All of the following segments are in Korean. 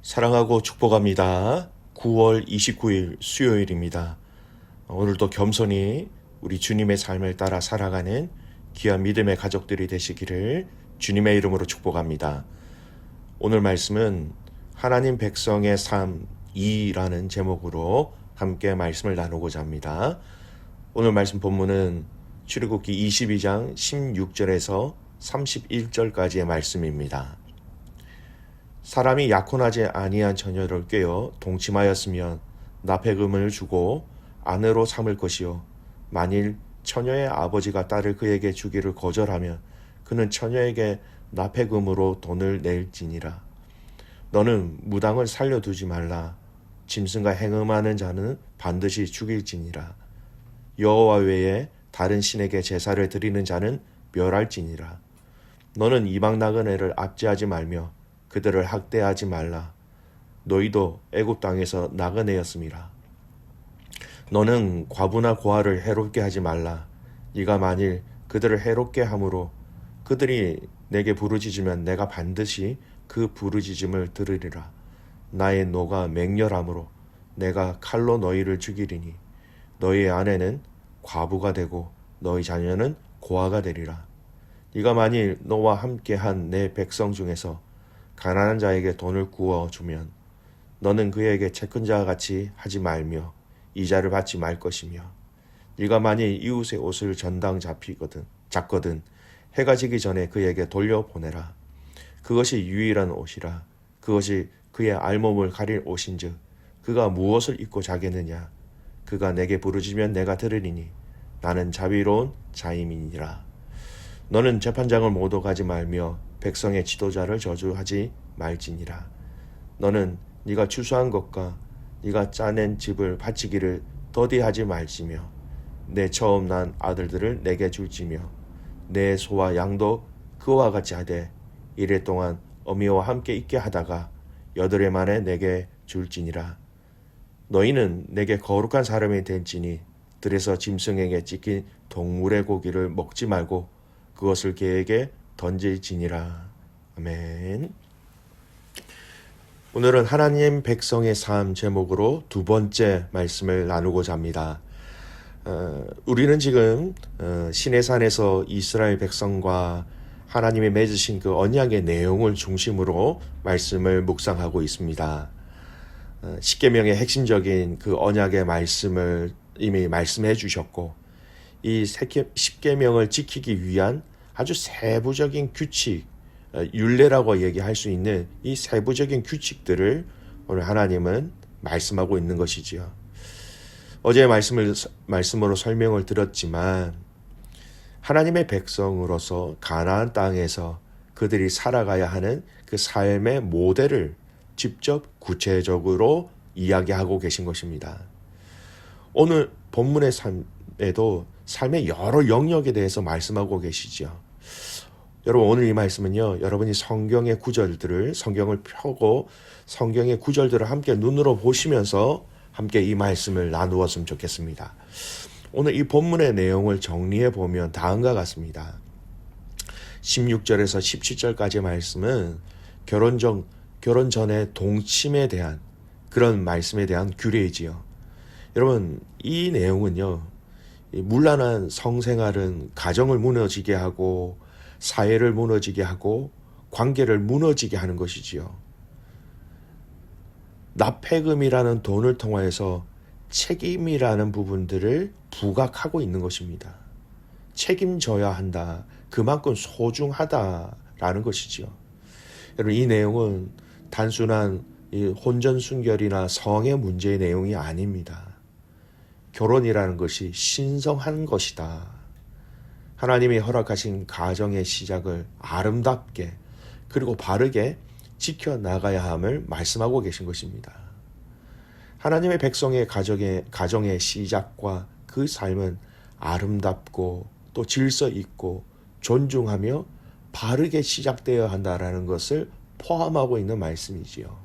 사랑하고 축복합니다. 9월 29일 수요일입니다. 오늘도 겸손히 우리 주님의 삶을 따라 살아가는 귀한 믿음의 가족들이 되시기를 주님의 이름으로 축복합니다. 오늘 말씀은 하나님 백성의 삶 2라는 제목으로 함께 말씀을 나누고자 합니다. 오늘 말씀 본문은 출애굽기 22장 16절에서 31절까지의 말씀입니다. 사람이 약혼하지 아니한 처녀를 꾀어 동침하였으면 납폐금을 주고 아내로 삼을 것이요 만일 처녀의 아버지가 딸을 그에게 주기를 거절하면 그는 처녀에게 납폐금으로 돈을 낼지니라. 너는 무당을 살려두지 말라. 짐승과 행음하는 자는 반드시 죽일지니라. 여호와 외에 다른 신에게 제사를 드리는 자는 멸할지니라. 너는 이방 나그네를 압제하지 말며 그들을 학대하지 말라. 너희도 애굽 땅에서 나그네였음이라. 너는 과부나 고아를 해롭게 하지 말라. 네가 만일 그들을 해롭게 함으로 그들이 내게 부르짖으면 내가 반드시 그 부르짖음을 들으리라. 나의 노가 맹렬함으로 내가 칼로 너희를 죽이리니 너희 아내는 과부가 되고 너희 자녀는 고아가 되리라. 네가 만일 너와 함께한 내 백성 중에서 가난한 자에게 돈을 구워 주면 너는 그에게 채권자와 같이 하지 말며 이자를 받지 말 것이며 네가 만일 이웃의 옷을 전당 잡거든 해가 지기 전에 그에게 돌려보내라. 그것이 유일한 옷이라. 그것이 그의 알몸을 가릴 옷인즉 그가 무엇을 입고 자겠느냐. 그가 내게 부르짖으면 내가 들으리니 나는 자비로운 자임이니라. 너는 재판장을 모독하지 말며 백성의 지도자를 저주하지 말지니라. 너는 네가 추수한 것과 네가 짜낸 집을 바치기를 더디하지 말지며 내 처음 난 아들들을 내게 줄지며 내 소와 양도 그와 같이 하되 이래 동안 어미와 함께 있게 하다가 8해 만에 내게 줄지니라. 너희는 내게 거룩한 사람이 될지니 들에서 짐승에게 찢긴 동물의 고기를 먹지 말고 그것을 개에게 던질지니라. 아멘. 오늘은 하나님 백성의 삶 제목으로 두 번째 말씀을 나누고자 합니다. 우리는 지금 시내산에서 이스라엘 백성과 하나님이 맺으신 그 언약의 내용을 중심으로 말씀을 묵상하고 있습니다. 십계명의 핵심적인 그 언약의 말씀을 이미 말씀해 주셨고 이 십계명을 지키기 위한 아주 세부적인 규칙, 율례라고 얘기할 수 있는 이 세부적인 규칙들을 오늘 하나님은 말씀하고 있는 것이지요. 어제 말씀으로 설명을 드렸지만 하나님의 백성으로서 가나안 땅에서 그들이 살아가야 하는 그 삶의 모델을 직접 구체적으로 이야기하고 계신 것입니다. 오늘 본문의 삶에도 삶의 여러 영역에 대해서 말씀하고 계시죠. 여러분 오늘 이 말씀은요, 여러분이 성경을 펴고 성경의 구절들을 함께 눈으로 보시면서 함께 이 말씀을 나누었으면 좋겠습니다. 오늘 이 본문의 내용을 정리해 보면 다음과 같습니다. 16절에서 17절까지의 말씀은 결혼 전에 동침에 대한 그런 말씀에 대한 규례이지요. 여러분 이 내용은요, 문란한 성생활은 가정을 무너지게 하고 사회를 무너지게 하고 관계를 무너지게 하는 것이지요. 납폐금이라는 돈을 통하여서 책임이라는 부분들을 부각하고 있는 것입니다. 책임져야 한다. 그만큼 소중하다라는 것이지요. 여러분 이 내용은 단순한 혼전순결이나 성의 문제의 내용이 아닙니다. 결혼이라는 것이 신성한 것이다. 하나님이 허락하신 가정의 시작을 아름답게 그리고 바르게 지켜나가야 함을 말씀하고 계신 것입니다. 하나님의 백성의 가정의 시작과 그 삶은 아름답고 또 질서 있고 존중하며 바르게 시작되어야 한다라는 것을 포함하고 있는 말씀이지요.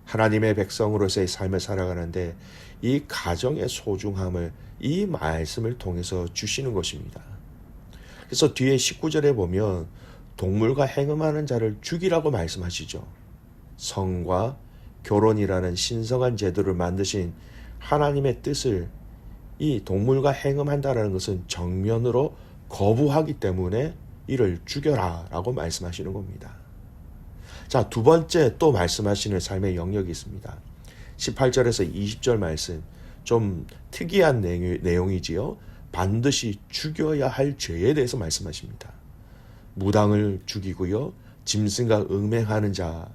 하나님의 백성으로서의 삶을 살아가는데 이 가정의 소중함을 이 말씀을 통해서 주시는 것입니다. 그래서 뒤에 19절에 보면 동물과 행음하는 자를 죽이라고 말씀하시죠. 성과 결혼이라는 신성한 제도를 만드신 하나님의 뜻을 이 동물과 행음한다라는 것은 정면으로 거부하기 때문에 이를 죽여라 라고 말씀하시는 겁니다. 자, 두 번째 또 말씀하시는 삶의 영역이 있습니다. 18절에서 20절 말씀, 좀 특이한 내용이지요. 반드시 죽여야 할 죄에 대해서 말씀하십니다. 무당을 죽이고요, 짐승과 음행하는 자,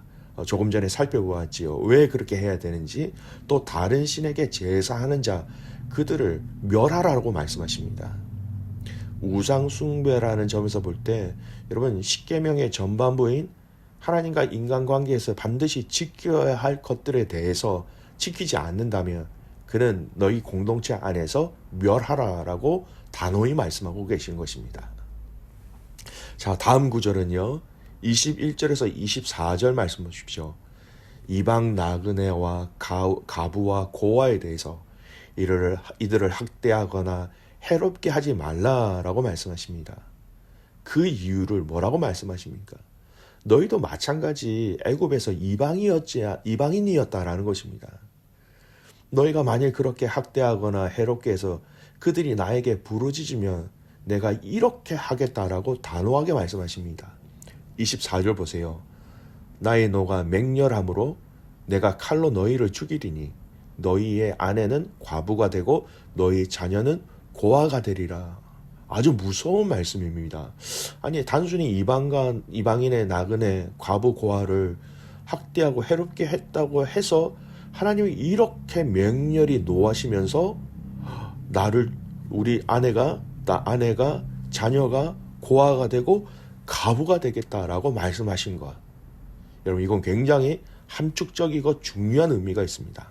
조금 전에 살펴보았지요. 왜 그렇게 해야 되는지, 또 다른 신에게 제사하는 자, 그들을 멸하라고 말씀하십니다. 우상 숭배라는 점에서 볼 때 여러분, 십계명의 전반부인 하나님과 인간관계에서 반드시 지켜야 할 것들에 대해서 지키지 않는다면 그는 너희 공동체 안에서 멸하라라고 단호히 말씀하고 계신 것입니다. 자, 다음 구절은요, 21절에서 24절 말씀 보십시오. 이방 나그네와 가부와 고아에 대해서 이들을 학대하거나 해롭게 하지 말라라고 말씀하십니다. 그 이유를 뭐라고 말씀하십니까? 너희도 마찬가지 애굽에서 이방인이었다라는 것입니다. 너희가 만일 그렇게 학대하거나 해롭게 해서 그들이 나에게 부르짖으면 내가 이렇게 하겠다라고 단호하게 말씀하십니다. 24절 보세요. 나의 노가 맹렬함으로 내가 칼로 너희를 죽이리니 너희의 아내는 과부가 되고 너희 자녀는 고아가 되리라. 아주 무서운 말씀입니다. 아니, 단순히 이방인의 나그네, 과부, 고아를 학대하고 해롭게 했다고 해서 하나님이 이렇게 맹렬히 노하시면서 우리 아내가 자녀가 고아가 되고 과부가 되겠다라고 말씀하신 것. 여러분, 이건 굉장히 함축적이고 중요한 의미가 있습니다.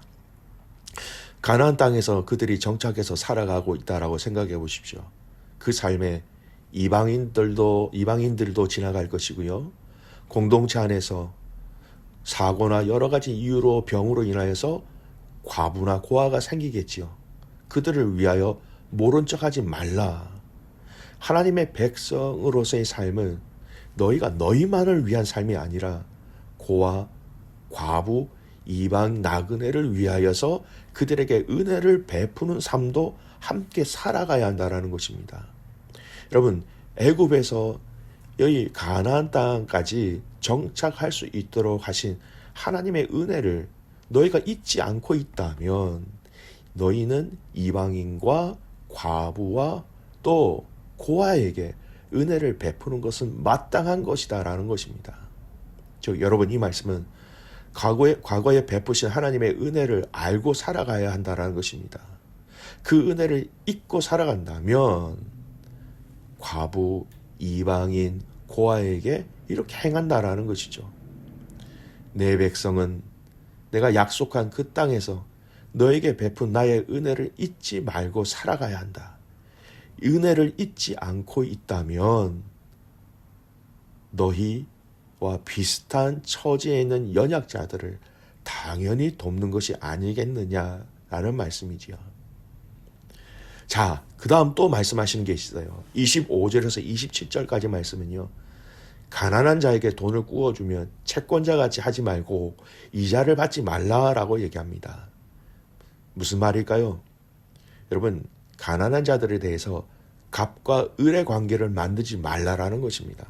가나안 땅에서 그들이 정착해서 살아가고 있다라고 생각해 보십시오. 그 삶에 이방인들도 지나갈 것이고요. 공동체 안에서 사고나 여러 가지 이유로 병으로 인하여서 과부나 고아가 생기겠지요. 그들을 위하여 모른 척하지 말라. 하나님의 백성으로서의 삶은 너희가 너희만을 위한 삶이 아니라 고아, 과부, 이방 나그네를 위하여서 그들에게 은혜를 베푸는 삶도 함께 살아가야 한다는 것입니다. 여러분, 애굽에서 여기 가나안 땅까지 정착할 수 있도록 하신 하나님의 은혜를 너희가 잊지 않고 있다면 너희는 이방인과 과부와 또 고아에게 은혜를 베푸는 것은 마땅한 것이다라는 것입니다. 여러분, 이 말씀은 과거에 베푸신 하나님의 은혜를 알고 살아가야 한다는 것입니다. 그 은혜를 잊고 살아간다면 과부, 이방인, 고아에게 이렇게 행한다라는 것이죠. 내 백성은 내가 약속한 그 땅에서 너에게 베푼 나의 은혜를 잊지 말고 살아가야 한다. 은혜를 잊지 않고 있다면 너희와 비슷한 처지에 있는 연약자들을 당연히 돕는 것이 아니겠느냐라는 말씀이지요. 자, 그 다음 또 말씀하시는 게 있어요. 25절에서 27절까지 말씀은요, 가난한 자에게 돈을 꾸어주면 채권자같이 하지 말고 이자를 받지 말라라고 얘기합니다. 무슨 말일까요? 여러분, 가난한 자들에 대해서 갑과 을의 관계를 만들지 말라라는 것입니다.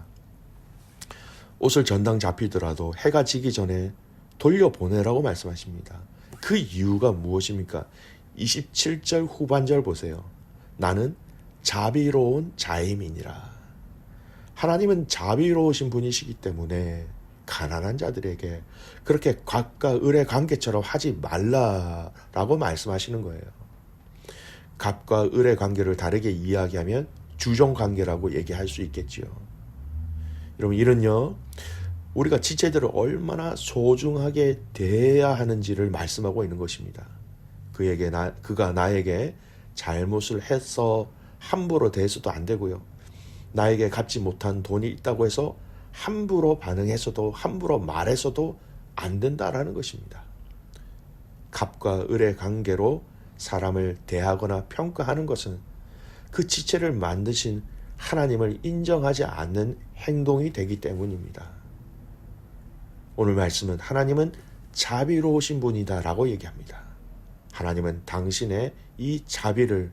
옷을 전당 잡히더라도 해가 지기 전에 돌려보내라고 말씀하십니다. 그 이유가 무엇입니까? 27절 후반절 보세요. 나는 자비로운 자임이니라. 하나님은 자비로우신 분이시기 때문에 가난한 자들에게 그렇게 갑과 을의 관계처럼 하지 말라라고 말씀하시는 거예요. 갑과 을의 관계를 다르게 이야기하면 주종관계라고 얘기할 수 있겠지요. 여러분, 이는요, 우리가 지체들을 얼마나 소중하게 대해야 하는지를 말씀하고 있는 것입니다. 그가 나에게 잘못을 해서 함부로 대해서도 안 되고요. 나에게 갚지 못한 돈이 있다고 해서 함부로 반응해서도 함부로 말해서도 안 된다라는 것입니다. 갑과 을의 관계로 사람을 대하거나 평가하는 것은 그 지체를 만드신 하나님을 인정하지 않는 행동이 되기 때문입니다. 오늘 말씀은 하나님은 자비로우신 분이다라고 얘기합니다. 하나님은 당신의 이 자비를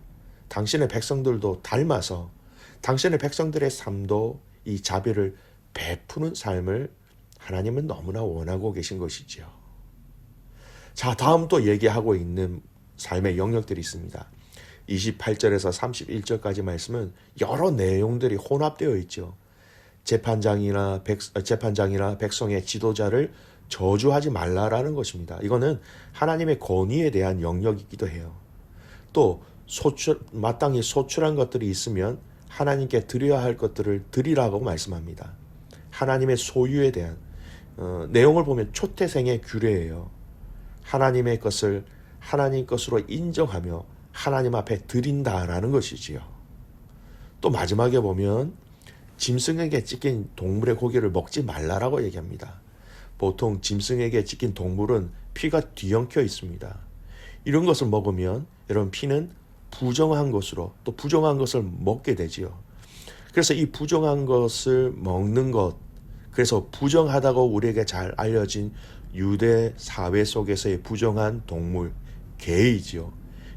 당신의 백성들도 닮아서 당신의 백성들의 삶도 이 자비를 베푸는 삶을 하나님은 너무나 원하고 계신 것이지요. 자, 다음 또 얘기하고 있는 삶의 영역들이 있습니다. 28절에서 31절까지 말씀은 여러 내용들이 혼합되어 있죠. 재판장이나 백성의 지도자를 저주하지 말라라는 것입니다. 이거는 하나님의 권위에 대한 영역이기도 해요. 또 마땅히 소출한 것들이 있으면 하나님께 드려야 할 것들을 드리라고 말씀합니다. 하나님의 소유에 대한 내용을 보면 초태생의 규례예요. 하나님의 것을 하나님 것으로 인정하며 하나님 앞에 드린다라는 것이지요. 또 마지막에 보면 짐승에게 찢긴 동물의 고기를 먹지 말라라고 얘기합니다. 보통 짐승에게 찢긴 동물은 피가 뒤엉켜 있습니다. 이런 것을 먹으면 여러분 피는 부정한 것으로 또 부정한 것을 먹게 되지요. 그래서 이 부정한 것을 먹는 것, 그래서 부정하다고 우리에게 잘 알려진 유대 사회 속에서의 부정한 동물, 개이지요.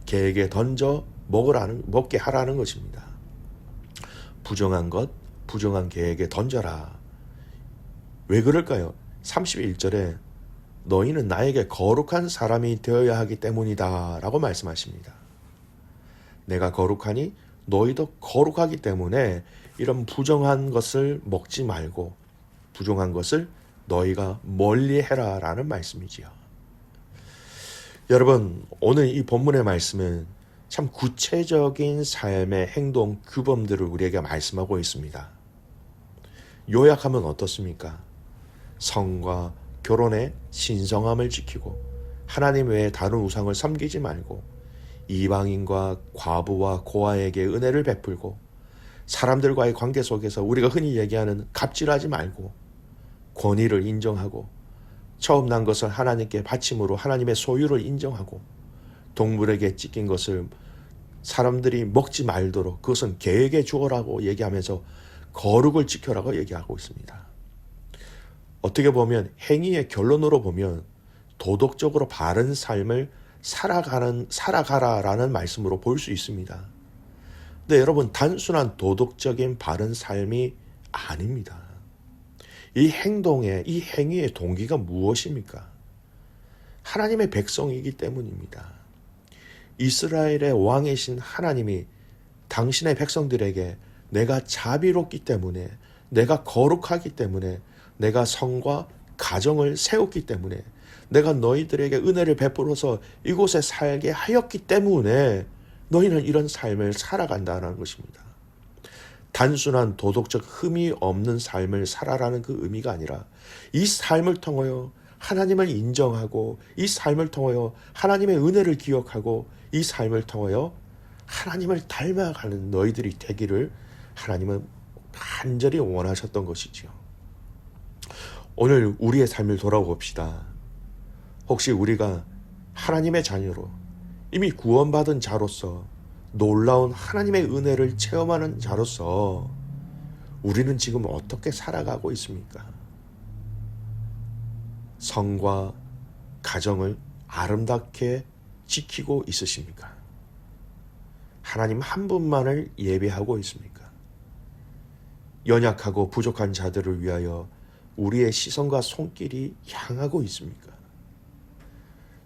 개에게 던져 먹게 하라는 것입니다. 부정한 것, 부정한 개에게 던져라. 왜 그럴까요? 31절에 너희는 나에게 거룩한 사람이 되어야 하기 때문이다 라고 말씀하십니다. 내가 거룩하니 너희도 거룩하기 때문에 이런 부정한 것을 먹지 말고 부정한 것을 너희가 멀리해라 라는 말씀이지요. 여러분, 오늘 이 본문의 말씀은 참 구체적인 삶의 행동 규범들을 우리에게 말씀하고 있습니다. 요약하면 어떻습니까? 성과 결혼의 신성함을 지키고 하나님 외에 다른 우상을 섬기지 말고 이방인과 과부와 고아에게 은혜를 베풀고 사람들과의 관계 속에서 우리가 흔히 얘기하는 갑질하지 말고 권위를 인정하고 처음 난 것을 하나님께 바침으로 하나님의 소유를 인정하고 동물에게 찢긴 것을 사람들이 먹지 말도록 그것은 개에게 주어라고 얘기하면서 거룩을 지켜라고 얘기하고 있습니다. 어떻게 보면 행위의 결론으로 보면 도덕적으로 바른 삶을 살아가라라는 말씀으로 볼 수 있습니다. 근데 여러분, 단순한 도덕적인 바른 삶이 아닙니다. 이 행위의 동기가 무엇입니까? 하나님의 백성이기 때문입니다. 이스라엘의 왕이신 하나님이 당신의 백성들에게 내가 자비롭기 때문에, 내가 거룩하기 때문에, 내가 성과 가정을 세웠기 때문에, 내가 너희들에게 은혜를 베풀어서 이곳에 살게 하였기 때문에 너희는 이런 삶을 살아간다는 것입니다. 단순한 도덕적 흠이 없는 삶을 살아라는 그 의미가 아니라 이 삶을 통하여 하나님을 인정하고 이 삶을 통하여 하나님의 은혜를 기억하고 이 삶을 통하여 하나님을 닮아가는 너희들이 되기를 하나님은 간절히 원하셨던 것이지요. 오늘 우리의 삶을 돌아봅시다. 혹시 우리가 하나님의 자녀로 이미 구원받은 자로서 놀라운 하나님의 은혜를 체험하는 자로서 우리는 지금 어떻게 살아가고 있습니까? 성과 가정을 아름답게 지키고 있으십니까? 하나님 한 분만을 예배하고 있습니까? 연약하고 부족한 자들을 위하여 우리의 시선과 손길이 향하고 있습니까?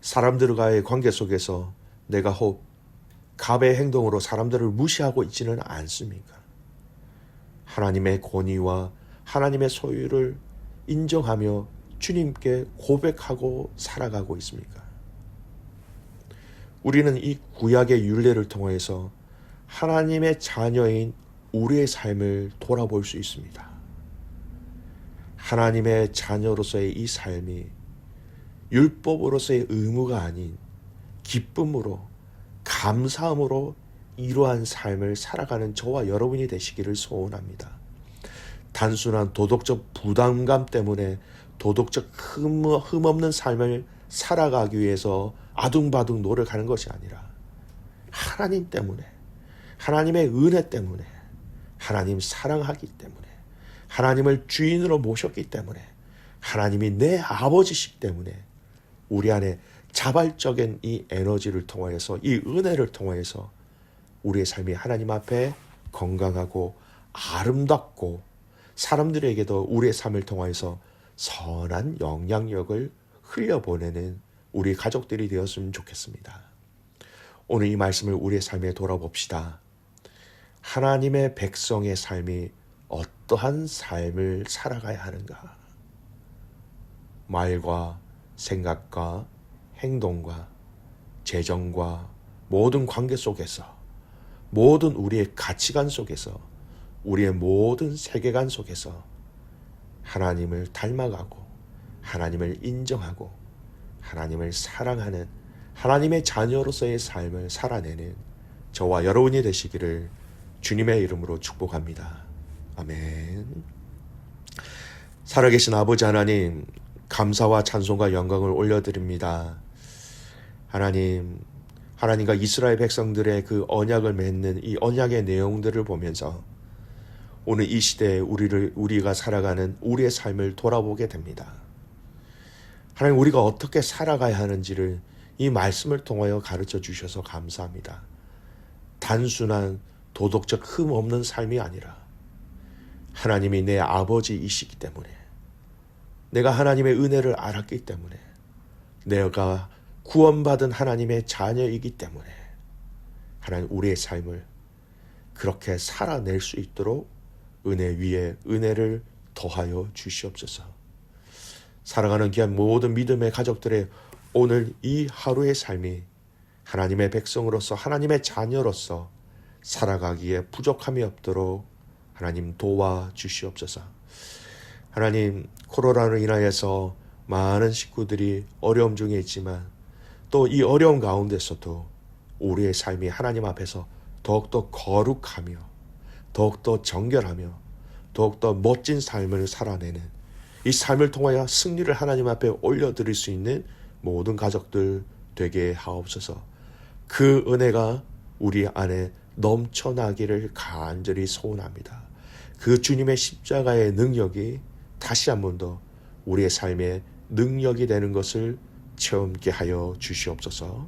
사람들과의 관계 속에서 내가 혹 갑의 행동으로 사람들을 무시하고 있지는 않습니까? 하나님의 권위와 하나님의 소유를 인정하며 주님께 고백하고 살아가고 있습니까? 우리는 이 구약의 율례를 통해서 하나님의 자녀인 우리의 삶을 돌아볼 수 있습니다. 하나님의 자녀로서의 이 삶이 율법으로서의 의무가 아닌 기쁨으로 감사함으로 이러한 삶을 살아가는 저와 여러분이 되시기를 소원합니다. 단순한 도덕적 부담감 때문에 도덕적 흠 없는 삶을 살아가기 위해서 아둥바둥 노력하는 것이 아니라 하나님 때문에, 하나님의 은혜 때문에, 하나님 사랑하기 때문에, 하나님을 주인으로 모셨기 때문에, 하나님이 내 아버지시기 때문에 우리 안에 자발적인 이 에너지를 통하여서, 이 은혜를 통하여서 우리의 삶이 하나님 앞에 건강하고 아름답고 사람들에게도 우리의 삶을 통하여서 선한 영향력을 흘려보내는 우리 가족들이 되었으면 좋겠습니다. 오늘 이 말씀을 우리의 삶에 돌아봅시다. 하나님의 백성의 삶이 어떠한 삶을 살아가야 하는가? 말과 생각과 행동과 재정과 모든 관계 속에서, 모든 우리의 가치관 속에서, 우리의 모든 세계관 속에서 하나님을 닮아가고 하나님을 인정하고 하나님을 사랑하는 하나님의 자녀로서의 삶을 살아내는 저와 여러분이 되시기를 주님의 이름으로 축복합니다. 아멘. 살아계신 아버지 하나님, 감사와 찬송과 영광을 올려드립니다. 하나님과 이스라엘 백성들의 그 언약을 맺는 이 언약의 내용들을 보면서 오늘 이 시대에 우리가 살아가는 우리의 삶을 돌아보게 됩니다. 하나님, 우리가 어떻게 살아가야 하는지를 이 말씀을 통하여 가르쳐 주셔서 감사합니다. 단순한 도덕적 흠 없는 삶이 아니라 하나님이 내 아버지이시기 때문에, 내가 하나님의 은혜를 알았기 때문에, 내가 구원받은 하나님의 자녀이기 때문에 하나님, 우리의 삶을 그렇게 살아낼 수 있도록 은혜 위에 은혜를 더하여 주시옵소서. 사랑하는 귀한 모든 믿음의 가족들의 오늘 이 하루의 삶이 하나님의 백성으로서, 하나님의 자녀로서 살아가기에 부족함이 없도록 하나님 도와주시옵소서. 하나님, 코로나로 인하여서 많은 식구들이 어려움 중에 있지만 또 이 어려움 가운데서도 우리의 삶이 하나님 앞에서 더욱더 거룩하며 더욱더 정결하며 더욱더 멋진 삶을 살아내는 이 삶을 통하여 승리를 하나님 앞에 올려드릴 수 있는 모든 가족들 되게 하옵소서. 그 은혜가 우리 안에 넘쳐나기를 간절히 소원합니다. 그 주님의 십자가의 능력이 다시 한 번 더 우리의 삶의 능력이 되는 것을 체험케 하여 주시옵소서.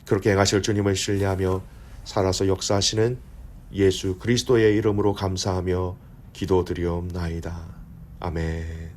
그렇게 행하실 주님을 신뢰하며 살아서 역사하시는 예수 그리스도의 이름으로 감사하며 기도드리옵나이다. 아멘.